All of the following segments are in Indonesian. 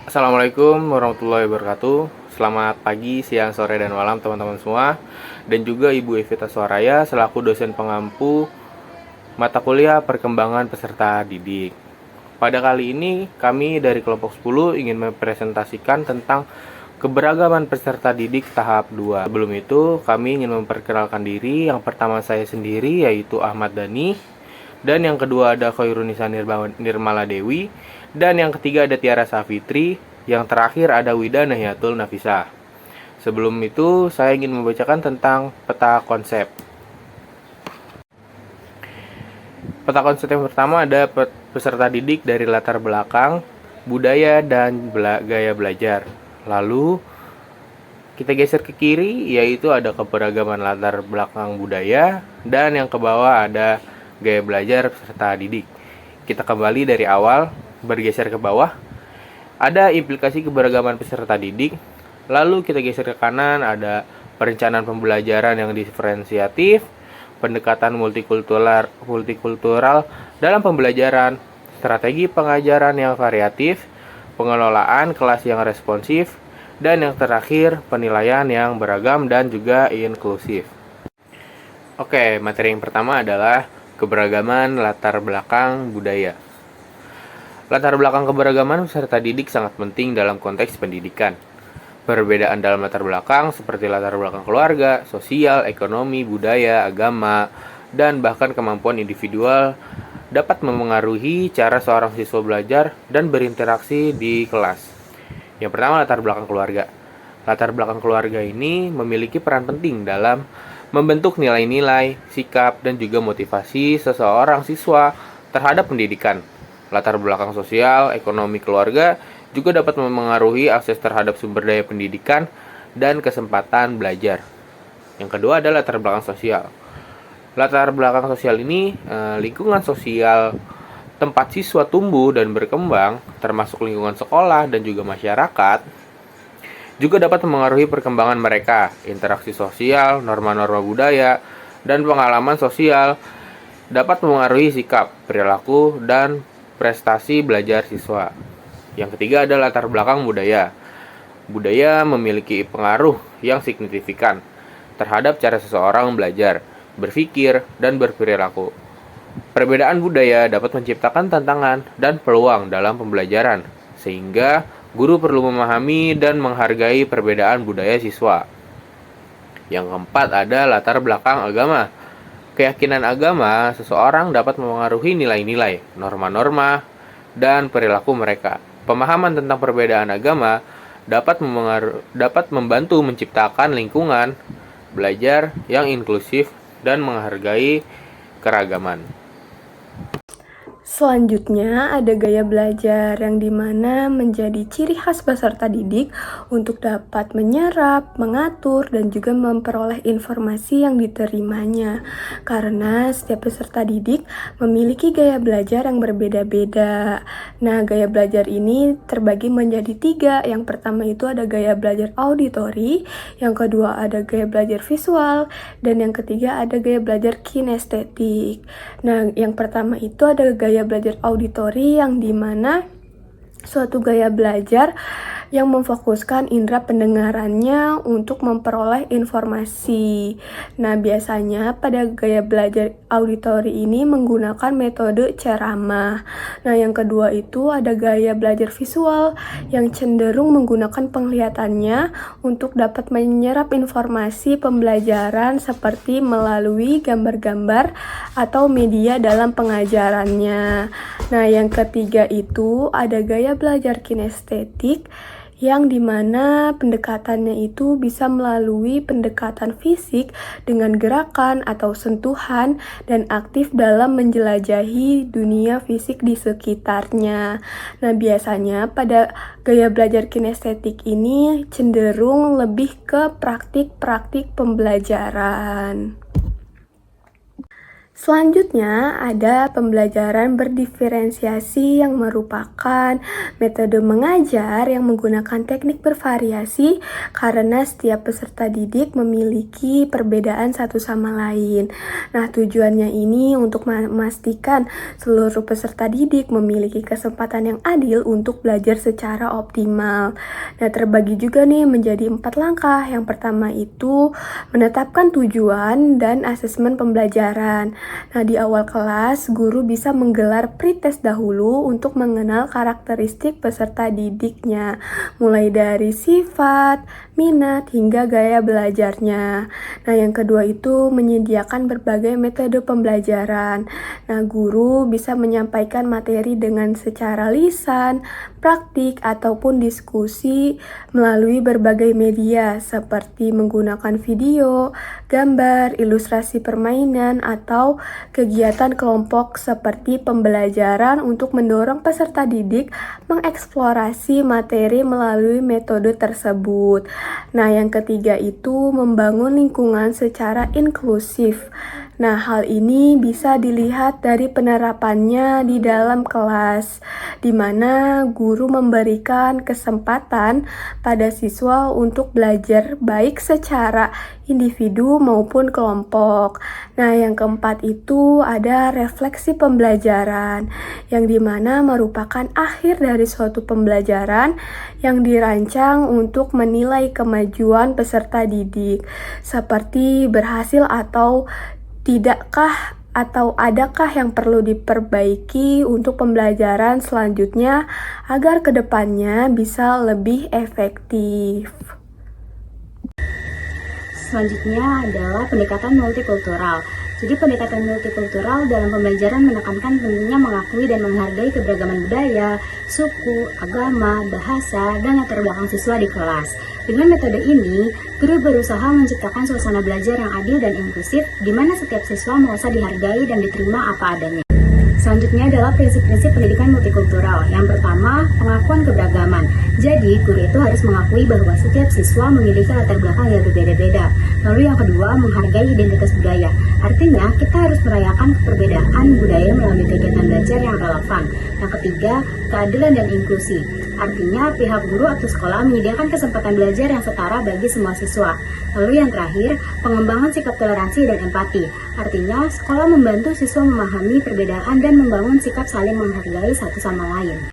Assalamualaikum warahmatullahi wabarakatuh. Selamat pagi, siang, sore, dan malam teman-teman semua. Dan juga Ibu Evita Suaraya selaku dosen pengampu mata kuliah perkembangan peserta didik. Pada kali ini kami dari kelompok 10 ingin mempresentasikan tentang keberagaman peserta didik tahap 2. Sebelum itu kami ingin memperkenalkan diri. Yang pertama saya sendiri yaitu Ahmad Dhani. Dan yang kedua ada Khairunisa Nirmala Dewi. Dan yang ketiga ada Tiara Safitri. Yang terakhir ada Wida Nahiatul Nafisah. Sebelum itu saya ingin membacakan tentang peta konsep. Peta konsep yang pertama ada peserta didik dari latar belakang, budaya, dan gaya belajar. Lalu kita geser ke kiri, yaitu ada keberagaman latar belakang budaya, dan yang ke bawah ada gaya belajar peserta didik. Kita kembali dari awal, bergeser ke bawah. Ada implikasi keberagaman peserta didik. Lalu kita geser ke kanan, ada perencanaan pembelajaran yang diferensiatif, pendekatan multikultural dalam pembelajaran, strategi pengajaran yang variatif, pengelolaan kelas yang responsif, dan yang terakhir penilaian yang beragam dan juga inklusif. Oke, materi yang pertama adalah keberagaman latar belakang budaya. Latar belakang keberagaman peserta didik sangat penting dalam konteks pendidikan. Perbedaan dalam latar belakang seperti latar belakang keluarga, sosial, ekonomi, budaya, agama, dan bahkan kemampuan individual dapat memengaruhi cara seorang siswa belajar dan berinteraksi di kelas. Yang pertama, latar belakang keluarga. Latar belakang keluarga ini memiliki peran penting dalam membentuk nilai-nilai, sikap, dan juga motivasi seseorang siswa terhadap pendidikan. Latar belakang sosial, ekonomi keluarga juga dapat memengaruhi akses terhadap sumber daya pendidikan dan kesempatan belajar. Yang kedua adalah latar belakang sosial. Latar belakang sosial ini lingkungan sosial tempat siswa tumbuh dan berkembang, termasuk lingkungan sekolah dan juga masyarakat, juga dapat memengaruhi perkembangan mereka. Interaksi sosial, norma-norma budaya, dan pengalaman sosial dapat memengaruhi sikap, perilaku, dan prestasi belajar siswa. Yang ketiga adalah latar belakang budaya. Budaya memiliki pengaruh yang signifikan terhadap cara seseorang belajar, berpikir, dan berperilaku. Perbedaan budaya dapat menciptakan tantangan dan peluang dalam pembelajaran, sehingga guru perlu memahami dan menghargai perbedaan budaya siswa. Yang keempat ada latar belakang agama. Keyakinan agama seseorang dapat memengaruhi nilai-nilai, norma-norma, dan perilaku mereka. Pemahaman tentang perbedaan agama dapat membantu menciptakan lingkungan belajar yang inklusif dan menghargai keragaman. Selanjutnya ada gaya belajar yang dimana menjadi ciri khas peserta didik untuk dapat menyerap, mengatur, dan juga memperoleh informasi yang diterimanya. Karena setiap peserta didik memiliki gaya belajar yang berbeda-beda. Nah, gaya belajar ini terbagi menjadi 3. Yang pertama itu ada gaya belajar auditori, yang kedua ada gaya belajar visual, dan yang ketiga ada gaya belajar kinestetik. Nah, yang pertama itu ada gaya belajar auditori yang dimana suatu gaya belajar yang memfokuskan indera pendengarannya untuk memperoleh informasi. Nah, biasanya pada gaya belajar auditori ini menggunakan metode ceramah. Nah, yang kedua itu ada gaya belajar visual yang cenderung menggunakan penglihatannya untuk dapat menyerap informasi pembelajaran seperti melalui gambar-gambar atau media dalam pengajarannya. Nah, yang ketiga itu ada gaya belajar kinestetik yang dimana pendekatannya itu bisa melalui pendekatan fisik dengan gerakan atau sentuhan dan aktif dalam menjelajahi dunia fisik di sekitarnya. Nah, biasanya pada gaya belajar kinestetik ini cenderung lebih ke praktik-praktik pembelajaran. Selanjutnya, ada pembelajaran berdiferensiasi yang merupakan metode mengajar yang menggunakan teknik bervariasi karena setiap peserta didik memiliki perbedaan satu sama lain. Nah, tujuannya ini untuk memastikan seluruh peserta didik memiliki kesempatan yang adil untuk belajar secara optimal. Nah, terbagi juga nih menjadi 4 langkah. Yang pertama itu menetapkan tujuan dan asesmen pembelajaran. Nah, di awal kelas, guru bisa menggelar pretest dahulu untuk mengenal karakteristik peserta didiknya, mulai dari sifat, minat, hingga gaya belajarnya. Nah, yang kedua itu menyediakan berbagai metode pembelajaran. Nah, guru bisa menyampaikan materi dengan secara lisan, praktik, ataupun diskusi melalui berbagai media seperti menggunakan video, gambar, ilustrasi permainan, atau kegiatan kelompok seperti pembelajaran untuk mendorong peserta didik mengeksplorasi materi melalui metode tersebut. Nah, yang ketiga itu membangun lingkungan secara inklusif. Nah, hal ini bisa dilihat dari penerapannya di dalam kelas, di mana guru memberikan kesempatan pada siswa untuk belajar baik secara individu maupun kelompok. Nah, yang keempat itu ada refleksi pembelajaran, yang dimana merupakan akhir dari suatu pembelajaran yang dirancang untuk menilai kemajuan peserta didik, seperti berhasil atau tidakkah atau adakah yang perlu diperbaiki untuk pembelajaran selanjutnya agar kedepannya bisa lebih efektif. Selanjutnya adalah pendekatan multikultural. Jadi pendekatan multikultural dalam pembelajaran menekankan pentingnya mengakui dan menghargai keberagaman budaya, suku, agama, bahasa, dan latar belakang siswa di kelas. Dengan metode ini, guru berusaha menciptakan suasana belajar yang adil dan inklusif, di mana setiap siswa merasa dihargai dan diterima apa adanya. Selanjutnya adalah prinsip-prinsip pendidikan multikultural. Yang pertama, pengakuan keberagaman. Jadi, guru itu harus mengakui bahwa setiap siswa memiliki latar belakang yang berbeda-beda. Lalu yang kedua, menghargai identitas budaya. Artinya, kita harus merayakan perbedaan budaya melalui kegiatan belajar yang relevan. Yang ketiga, keadilan dan inklusi. Artinya, pihak guru atau sekolah menyediakan kesempatan belajar yang setara bagi semua siswa. Lalu yang terakhir, pengembangan sikap toleransi dan empati. Artinya, sekolah membantu siswa memahami perbedaan dan membangun sikap saling menghargai satu sama lain.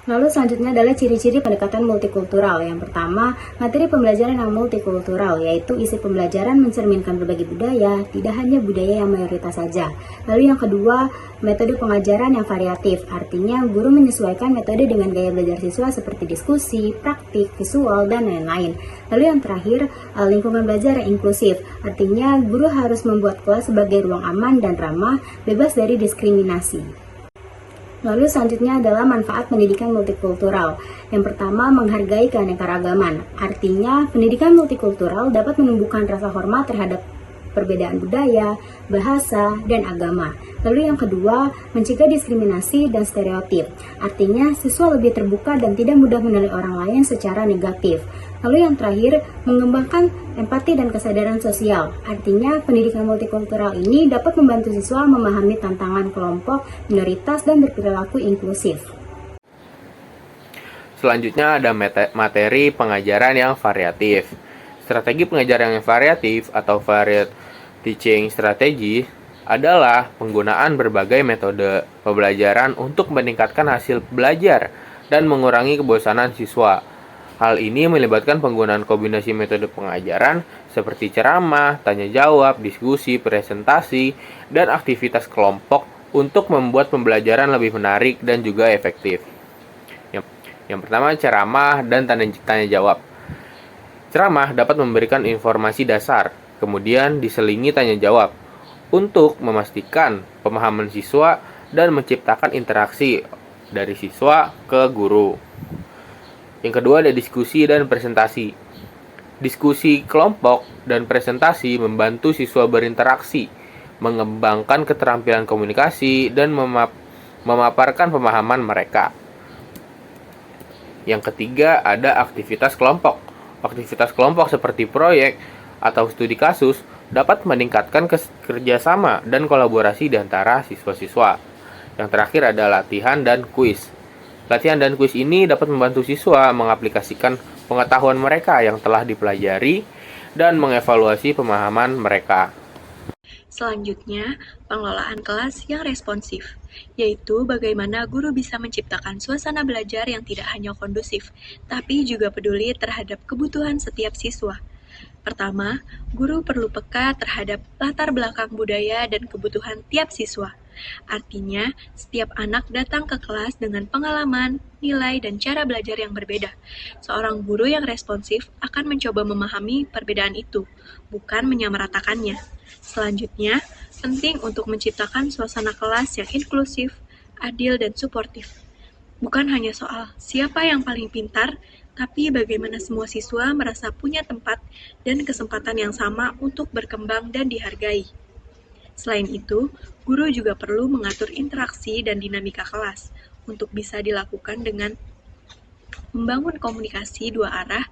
Lalu selanjutnya adalah ciri-ciri pendekatan multikultural. Yang pertama, materi pembelajaran yang multikultural, yaitu isi pembelajaran mencerminkan berbagai budaya, tidak hanya budaya yang mayoritas saja. Lalu yang kedua, metode pengajaran yang variatif, artinya guru menyesuaikan metode dengan gaya belajar siswa seperti diskusi, praktik, visual, dan lain-lain. Lalu yang terakhir, lingkungan belajar yang inklusif, artinya guru harus membuat kelas sebagai ruang aman dan ramah, bebas dari diskriminasi. Lalu selanjutnya adalah manfaat pendidikan multikultural. Yang pertama, menghargai keanekaragaman. Artinya, pendidikan multikultural dapat menumbuhkan rasa hormat terhadap perbedaan budaya, bahasa, dan agama. Lalu yang kedua, mencegah diskriminasi dan stereotip. Artinya, siswa lebih terbuka dan tidak mudah menilai orang lain secara negatif. Lalu yang terakhir, mengembangkan empati dan kesadaran sosial. Artinya, pendidikan multikultural ini dapat membantu siswa memahami tantangan kelompok, minoritas, dan berperilaku inklusif. Selanjutnya ada materi pengajaran yang variatif. Strategi pengajaran yang variatif atau varied teaching strategy adalah penggunaan berbagai metode pembelajaran untuk meningkatkan hasil belajar dan mengurangi kebosanan siswa. Hal ini melibatkan penggunaan kombinasi metode pengajaran seperti ceramah, tanya jawab, diskusi, presentasi, dan aktivitas kelompok untuk membuat pembelajaran lebih menarik dan juga efektif. Yang pertama, ceramah dan tanya jawab. Ceramah dapat memberikan informasi dasar, kemudian diselingi tanya jawab untuk memastikan pemahaman siswa dan menciptakan interaksi dari siswa ke guru. Yang kedua ada diskusi dan presentasi. Diskusi kelompok dan presentasi membantu siswa berinteraksi, mengembangkan keterampilan komunikasi, dan memaparkan pemahaman mereka. Yang ketiga ada aktivitas kelompok. Aktivitas kelompok seperti proyek atau studi kasus dapat meningkatkan kerjasama dan kolaborasi di antara siswa-siswa. Yang terakhir adalah latihan dan kuis. Latihan dan kuis ini dapat membantu siswa mengaplikasikan pengetahuan mereka yang telah dipelajari dan mengevaluasi pemahaman mereka. Selanjutnya, pengelolaan kelas yang responsif, yaitu bagaimana guru bisa menciptakan suasana belajar yang tidak hanya kondusif, tapi juga peduli terhadap kebutuhan setiap siswa. Pertama, guru perlu peka terhadap latar belakang budaya dan kebutuhan tiap siswa. Artinya, setiap anak datang ke kelas dengan pengalaman, nilai, dan cara belajar yang berbeda. Seorang guru yang responsif akan mencoba memahami perbedaan itu, bukan menyamaratakannya. Selanjutnya, penting untuk menciptakan suasana kelas yang inklusif, adil, dan suportif. Bukan hanya soal siapa yang paling pintar, tapi bagaimana semua siswa merasa punya tempat dan kesempatan yang sama untuk berkembang dan dihargai. Selain itu, guru juga perlu mengatur interaksi dan dinamika kelas untuk bisa dilakukan dengan membangun komunikasi dua arah,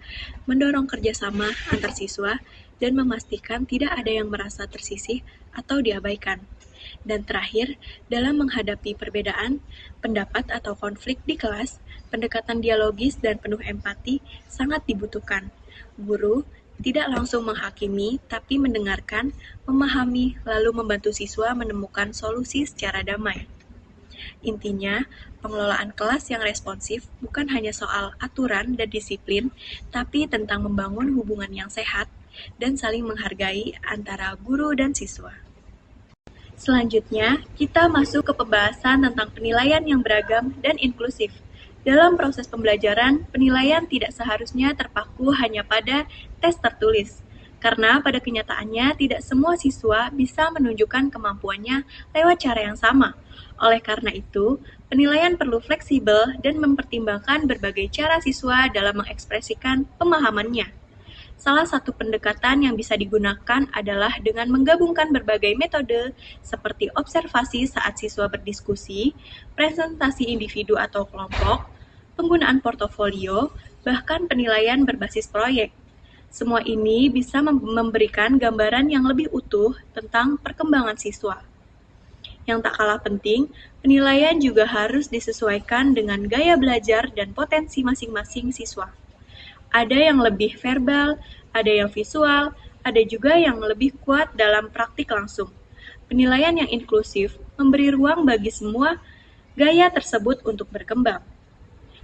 mendorong kerjasama antar siswa, dan memastikan tidak ada yang merasa tersisih atau diabaikan. Dan terakhir, dalam menghadapi perbedaan pendapat atau konflik di kelas, pendekatan dialogis dan penuh empati sangat dibutuhkan. Guru tidak langsung menghakimi, tapi mendengarkan, memahami, lalu membantu siswa menemukan solusi secara damai. Intinya, pengelolaan kelas yang responsif bukan hanya soal aturan dan disiplin, tapi tentang membangun hubungan yang sehat dan saling menghargai antara guru dan siswa. Selanjutnya, kita masuk ke pembahasan tentang penilaian yang beragam dan inklusif. Dalam proses pembelajaran, penilaian tidak seharusnya terpaku hanya pada tes tertulis, karena pada kenyataannya tidak semua siswa bisa menunjukkan kemampuannya lewat cara yang sama. Oleh karena itu, penilaian perlu fleksibel dan mempertimbangkan berbagai cara siswa dalam mengekspresikan pemahamannya. Salah satu pendekatan yang bisa digunakan adalah dengan menggabungkan berbagai metode seperti observasi saat siswa berdiskusi, presentasi individu atau kelompok, penggunaan portofolio, bahkan penilaian berbasis proyek. Semua ini bisa memberikan gambaran yang lebih utuh tentang perkembangan siswa. Yang tak kalah penting, penilaian juga harus disesuaikan dengan gaya belajar dan potensi masing-masing siswa. Ada yang lebih verbal, ada yang visual, ada juga yang lebih kuat dalam praktik langsung. Penilaian yang inklusif memberi ruang bagi semua gaya tersebut untuk berkembang.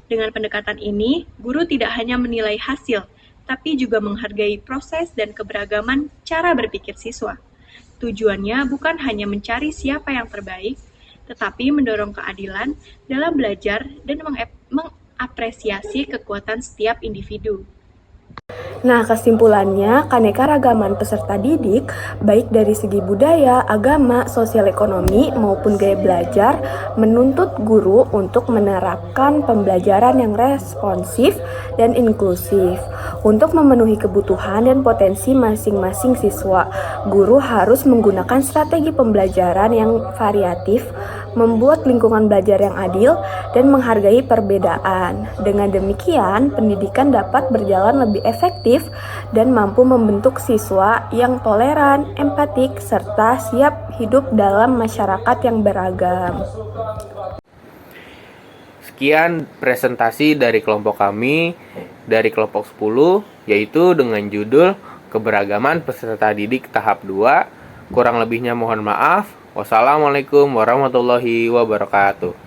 Dengan pendekatan ini, guru tidak hanya menilai hasil, tapi juga menghargai proses dan keberagaman cara berpikir siswa. Tujuannya bukan hanya mencari siapa yang terbaik, tetapi mendorong keadilan dalam belajar dan mengapresiasi kekuatan setiap individu. Nah, kesimpulannya, keanekaragaman peserta didik, baik dari segi budaya, agama, sosial ekonomi, maupun gaya belajar, menuntut guru untuk menerapkan pembelajaran yang responsif dan inklusif. Untuk memenuhi kebutuhan dan potensi masing-masing siswa, guru harus menggunakan strategi pembelajaran yang variatif, membuat lingkungan belajar yang adil, dan menghargai perbedaan. Dengan demikian, pendidikan dapat berjalan lebih efektif dan mampu membentuk siswa yang toleran, empatik, serta siap hidup dalam masyarakat yang beragam. Sekian presentasi dari kelompok kami, dari kelompok 10, yaitu dengan judul Keberagaman Peserta Didik Tahap 2. Kurang lebihnya mohon maaf. Wassalamualaikum warahmatullahi wabarakatuh.